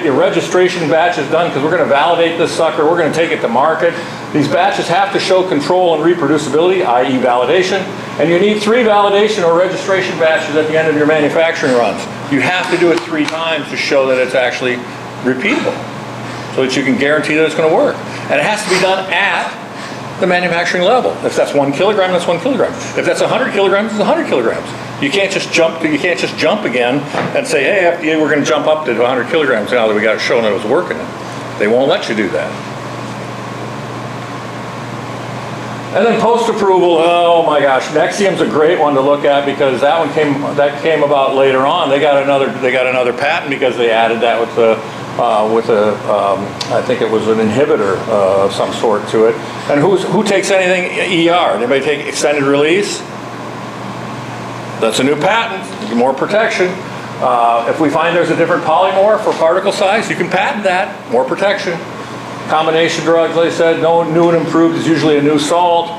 your registration batches done because we're going to validate this sucker. We're going to take it to market. These batches have to show control and reproducibility, i.e. validation. And you need 3 validation or registration batches at the end of your manufacturing runs. You have to do it 3 times to show that it's actually repeatable, so that you can guarantee that it's going to work. And it has to be done at the manufacturing level. If that's 1 kilogram, that's 1 kilogram. If that's 100 kilograms, it's 100 kilograms. You can't just jump again and say, hey, FDA, we're going to jump up to 100 kilograms now that we got it shown that it was working. They won't let you do that. And then post-approval, oh my gosh, Nexium's a great one to look at because that came about later on. They got another patent because they added that with I think it was an inhibitor of some sort to it. And who takes anything ER? Anybody take extended release? That's a new patent, more protection. If we find there's a different polymorph for particle size, you can patent that, more protection. Combination drugs, like I said, no new and improved is usually a new salt,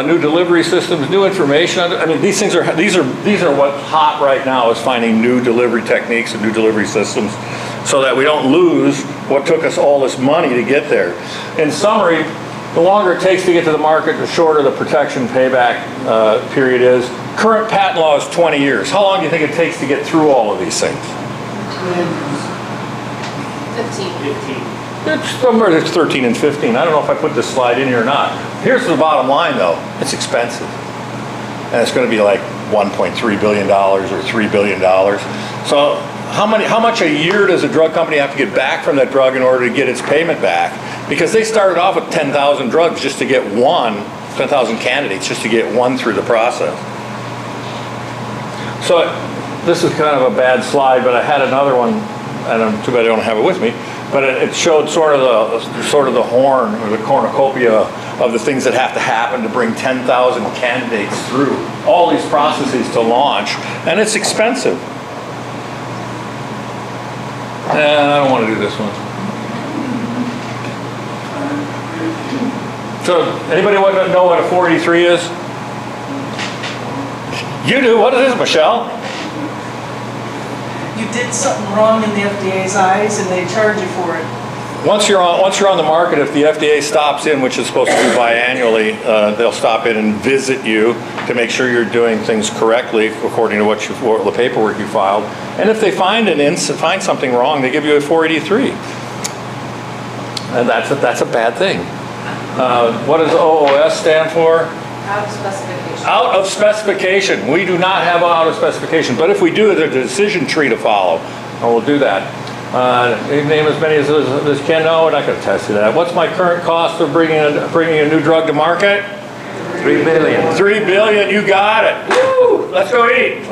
new delivery systems, new information. I mean, these are what's hot right now is finding new delivery techniques and new delivery systems so that we don't lose what took us all this money to get there. In summary, the longer it takes to get to the market, the shorter the protection payback period is. Current patent law is 20 years. How long do you think it takes to get through all of these things? 15. It's somewhere it's 13 and 15. I don't know if I put this slide in here or not. Here's the bottom line though. It's expensive. And it's going to be like $1.3 billion or $3 billion. So how much a year does a drug company have to get back from that drug in order to get its payment back? Because they started off with 10,000 drugs just to get 10,000 candidates just to get one through the process. So this is kind of a bad slide, but I had another one, and I'm too bad I don't have it with me. But it showed sort of the horn or the cornucopia of the things that have to happen to bring 10,000 candidates through all these processes to launch, and it's expensive. And I don't want to do this one. So anybody want to know what a 483 is? You do. What is this, Michelle? You did something wrong in the FDA's eyes and they charge you for it. Once you're on the market, if the FDA stops in, which is supposed to be biannually, they'll stop in and visit you to make sure you're doing things correctly according to what the paperwork you filed. And if they find something wrong, they give you a 483. And that's a bad thing. What does OOS stand for? Out of specification. Out of specification. We do not have out of specification, but if we do, there's a decision tree to follow, and we'll do that. Name as many as Ken know, and I can attest to that. What's my current cost of bringing a new drug to market? $3 billion. $3 billion, you got it. Woo! Let's go eat.